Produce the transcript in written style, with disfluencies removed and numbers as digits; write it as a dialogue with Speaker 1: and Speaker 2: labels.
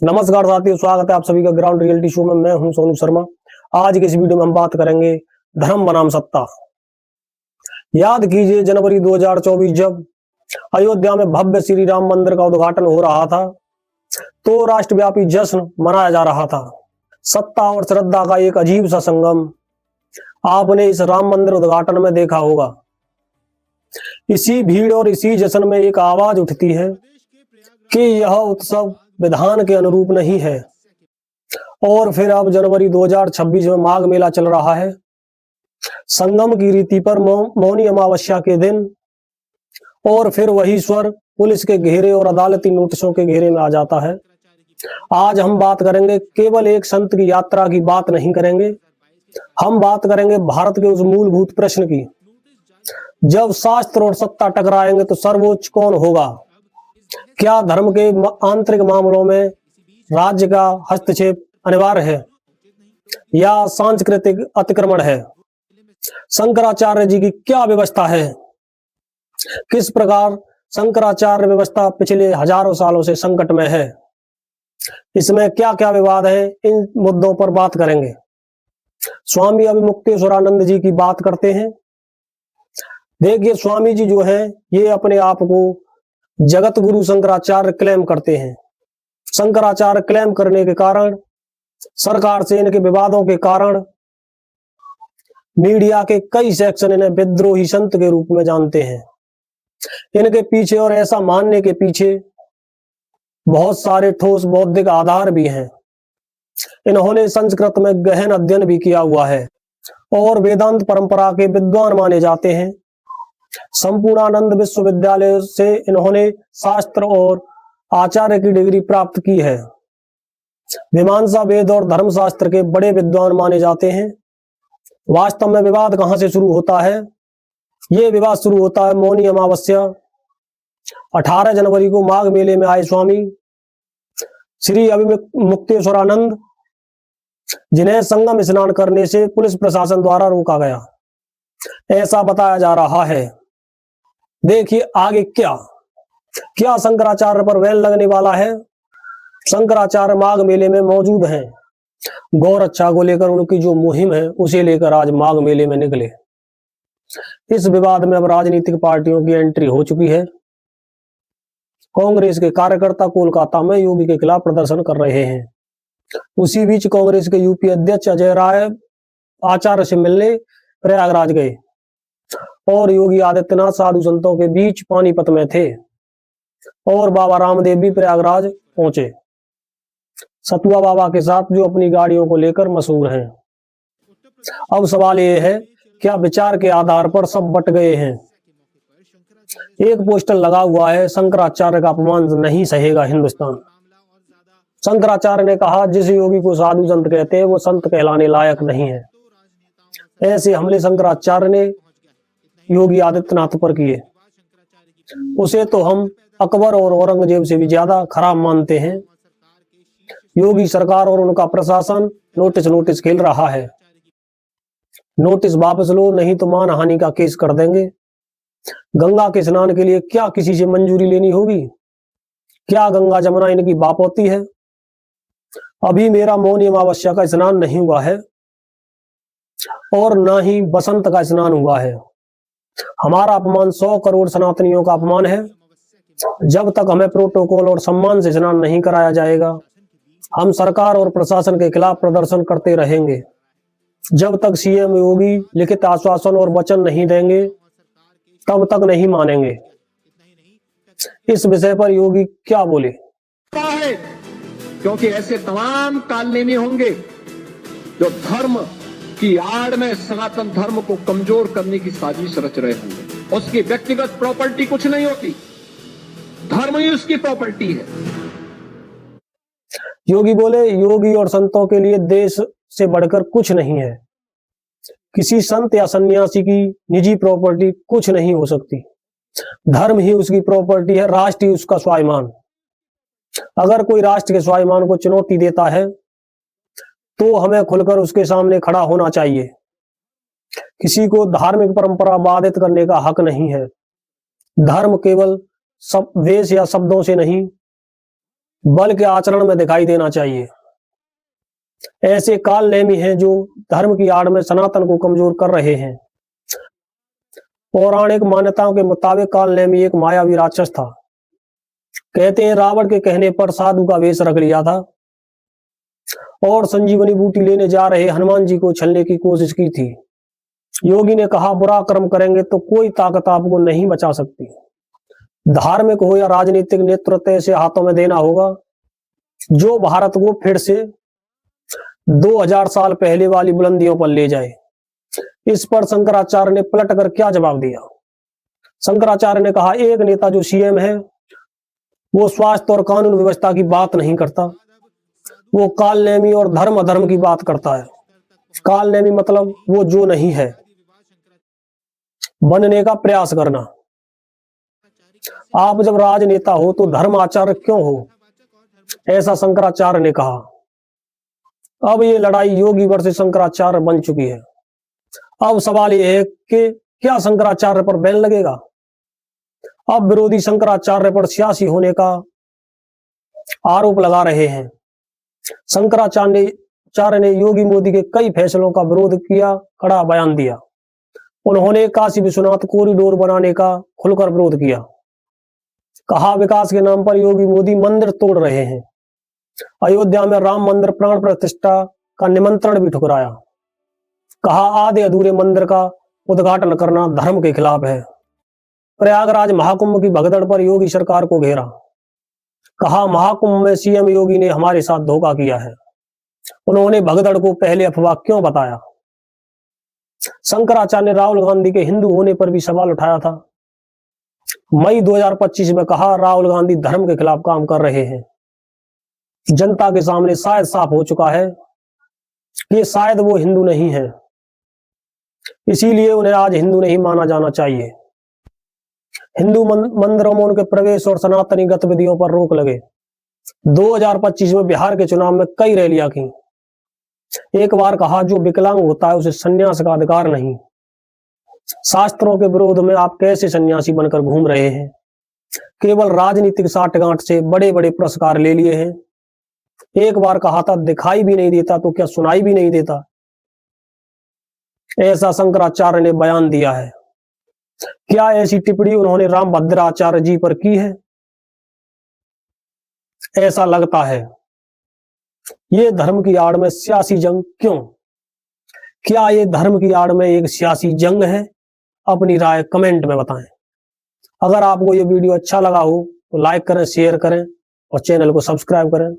Speaker 1: नमस्कार साथियों, स्वागत है आप सभी का ग्राउंड रियलिटी शो में। मैं हूं सोनू शर्मा। आज के इस वीडियो में हम बात करेंगे धर्म बनाम सत्ता। याद कीजिए जनवरी 2024 जब अयोध्या में भव्य श्री राम मंदिर का उद्घाटन हो रहा था तो राष्ट्रव्यापी जश्न मनाया जा रहा था। सत्ता और श्रद्धा का एक अजीब सा संगम आपने इस राम मंदिर उद्घाटन में देखा होगा। इसी भीड़ और इसी जश्न में एक आवाज उठती है कि यह उत्सव विधान के अनुरूप नहीं है। और फिर अब जनवरी 2026 में माघ मेला चल रहा है। संगम की रीति पर मौनी अमावस्या के दिन और फिर वही स्वर पुलिस के घेरे और अदालती नोटिसों के घेरे में आ जाता है। आज हम बात करेंगे, केवल एक संत की यात्रा की बात नहीं करेंगे, हम बात करेंगे भारत के उस मूलभूत प्रश्न की, जब शास्त्र और सत्ता टकराएंगे तो सर्वोच्च कौन होगा? क्या धर्म के आंतरिक मामलों में राज्य का हस्तक्षेप अनिवार्य है या सांस्कृतिक अतिक्रमण है? शंकराचार्य जी की क्या व्यवस्था है? किस प्रकार शंकराचार्य व्यवस्था पिछले हजारों सालों से संकट में है? इसमें क्या क्या विवाद है? इन मुद्दों पर बात करेंगे। स्वामी अभिमुक्तेश्वरानंद जी की बात करते हैं। देखिए, स्वामी जी जो है ये अपने आप को जगत गुरु शंकराचार्य क्लेम करते हैं। शंकराचार्य क्लेम करने के कारण, सरकार से इनके विवादों के कारण मीडिया के कई सेक्शन इन्हें विद्रोही संत के रूप में जानते हैं। इनके पीछे और ऐसा मानने के पीछे बहुत सारे ठोस बौद्धिक आधार भी हैं। इन्होंने संस्कृत में गहन अध्ययन भी किया हुआ है और वेदांत परंपरा के विद्वान माने जाते हैं। संपूर्णानंद विश्वविद्यालय से इन्होंने शास्त्र और आचार्य की डिग्री प्राप्त की है। मीमांसा, वेद और धर्मशास्त्र के बड़े विद्वान माने जाते हैं। वास्तव में विवाद कहां से शुरू होता है? ये विवाद शुरू होता है मौनी अमावस्या 18 जनवरी को माघ मेले में आए स्वामी श्री अभिमुक्तेश्वरानंद, जिन्हें संगम स्नान करने से पुलिस प्रशासन द्वारा रोका गया, ऐसा बताया जा रहा है। देखिए आगे क्या शंकराचार्य पर बैन लगने वाला है। शंकराचार्य माघ मेले में मौजूद हैं। गौ रक्षा को लेकर उनकी जो मुहिम है उसे लेकर आज माघ मेले में निकले। इस विवाद में अब राजनीतिक पार्टियों की एंट्री हो चुकी है। कांग्रेस के कार्यकर्ता कोलकाता में योगी के खिलाफ प्रदर्शन कर रहे हैं। उसी बीच कांग्रेस के यूपी अध्यक्ष अजय राय आचार्य से मिलने प्रयागराज गए और योगी आदित्यनाथ साधु संतों के बीच पानीपत में थे और बाबा रामदेव भी प्रयागराज पहुंचे, सतुआ बाबा के साथ, जो अपनी गाड़ियों को लेकर मशहूर हैं। अब सवाल यह है, क्या विचार के आधार पर सब बट गए हैं? एक पोस्टर लगा हुआ है, शंकराचार्य का अपमान नहीं सहेगा हिंदुस्तान। शंकराचार्य ने कहा, जिस योगी को साधु संत कहते हैं वो संत कहलाने लायक नहीं है। ऐसे हमले शंकराचार्य ने योगी आदित्यनाथ पर किए। उसे तो हम अकबर और औरंगजेब से भी ज्यादा खराब मानते हैं। योगी सरकार और उनका प्रशासन नोटिस खेल रहा है। नोटिस वापस लो, नहीं तो मानहानि का केस कर देंगे। गंगा के स्नान के लिए क्या किसी से मंजूरी लेनी होगी? क्या गंगा जमुना इनकी बाप होती है? अभी मेरा मौनी अमावस्या का स्नान नहीं हुआ है और ना ही बसंत का स्नान हुआ है। हमारा अपमान 100 करोड़ सनातनियों का अपमान है। जब तक हमें प्रोटोकॉल और सम्मान से स्नान नहीं कराया जाएगा, हम सरकार और प्रशासन के खिलाफ प्रदर्शन करते रहेंगे। जब तक सीएम योगी लिखित आश्वासन और वचन नहीं देंगे तब तक नहीं मानेंगे। इस विषय पर योगी क्या बोले?
Speaker 2: क्योंकि ऐसे तमाम कालनेमी होंगे जो धर्म की आड़ में सनातन धर्म को कमजोर करने की साजिश रच रहे होंगे। उसकी व्यक्तिगत प्रॉपर्टी कुछ नहीं होती, धर्म ही उसकी प्रॉपर्टी है।
Speaker 1: योगी बोले, योगी और संतों के लिए देश से बढ़कर कुछ नहीं है। किसी संत या सन्यासी की निजी प्रॉपर्टी कुछ नहीं हो सकती। धर्म ही उसकी प्रॉपर्टी है, राष्ट्र ही उसका स्वाभिमान। अगर कोई राष्ट्र के स्वाभिमान को चुनौती देता है तो हमें खुलकर उसके सामने खड़ा होना चाहिए। किसी को धार्मिक परंपरा बाधित करने का हक नहीं है। धर्म केवल वेश या शब्दों से नहीं, बल्कि आचरण में दिखाई देना चाहिए। ऐसे काल नेमी हैं जो धर्म की आड़ में सनातन को कमजोर कर रहे हैं। पौराणिक मान्यताओं के मुताबिक काल नेमी एक मायावी राक्षस था। कहते हैं रावण के कहने पर साधु का वेश रख लिया था और संजीवनी बूटी लेने जा रहे हनुमान जी को छलने की कोशिश की थी। योगी ने कहा, बुरा कर्म करेंगे तो कोई ताकत आपको नहीं बचा सकती। धार्मिक हो या राजनीतिक नेतृत्व ऐसे हाथों में देना होगा जो भारत को फिर से 2000 साल पहले वाली बुलंदियों पर ले जाए। इस पर शंकराचार्य ने पलटकर क्या जवाब दिया? शंकराचार्य ने कहा, एक नेता जो सीएम है वो स्वास्थ्य और कानून व्यवस्था की बात नहीं करता, वो काल नेमी और धर्म अधर्म की बात करता है। काल नेमी मतलब वो जो नहीं है बनने का प्रयास करना। आप जब राजनेता हो तो धर्म आचार्य क्यों हो, ऐसा शंकराचार्य ने कहा। अब ये लड़ाई योगी वर्सेस शंकराचार्य बन चुकी है। अब सवाल यह है कि क्या शंकराचार्य पर बैन लगेगा? अब विरोधी शंकराचार्य पर सियासी होने का आरोप लगा रहे हैं। शंकराचार्य ने योगी मोदी के कई फैसलों का विरोध किया, कड़ा बयान दिया। उन्होंने काशी विश्वनाथ कॉरिडोर बनाने का खुलकर विरोध किया। कहा, विकास के नाम पर योगी मोदी मंदिर तोड़ रहे हैं। अयोध्या में राम मंदिर प्राण प्रतिष्ठा का निमंत्रण भी ठुकराया। कहा, आधे अधूरे मंदिर का उद्घाटन करना धर्म के खिलाफ है। प्रयागराज महाकुंभ की भगदड़ पर योगी सरकार को घेरा। कहा, महाकुंभ में सीएम योगी ने हमारे साथ धोखा किया है। उन्होंने भगदड़ को पहले अफवाह क्यों बताया? शंकराचार्य ने राहुल गांधी के हिंदू होने पर भी सवाल उठाया था। मई 2025 में कहा, राहुल गांधी धर्म के खिलाफ काम कर रहे हैं। जनता के सामने शायद साफ हो चुका है कि शायद वो हिंदू नहीं है, इसीलिए उन्हें आज हिंदू नहीं माना जाना चाहिए। हिंदू मंदिरों में उनके प्रवेश और सनातनी गतिविधियों पर रोक लगे। 2025 में बिहार के चुनाव में कई रैलियां की। एक बार कहा, जो विकलांग होता है उसे संन्यास का अधिकार नहीं। शास्त्रों के विरोध में आप कैसे सन्यासी बनकर घूम रहे हैं? केवल राजनीतिक साठगांठ से बड़े बड़े पुरस्कार ले लिए हैं। एक बार कहा था, दिखाई भी नहीं देता तो क्या सुनाई भी नहीं देता, ऐसा शंकराचार्य ने बयान दिया है। क्या ऐसी टिप्पणी उन्होंने रामभद्राचार्य जी पर की है? ऐसा लगता है। ये धर्म की आड़ में सियासी जंग क्यों? क्या ये धर्म की आड़ में एक सियासी जंग है? अपनी राय कमेंट में बताएं। अगर आपको ये वीडियो अच्छा लगा हो तो लाइक करें, शेयर करें और चैनल को सब्सक्राइब करें।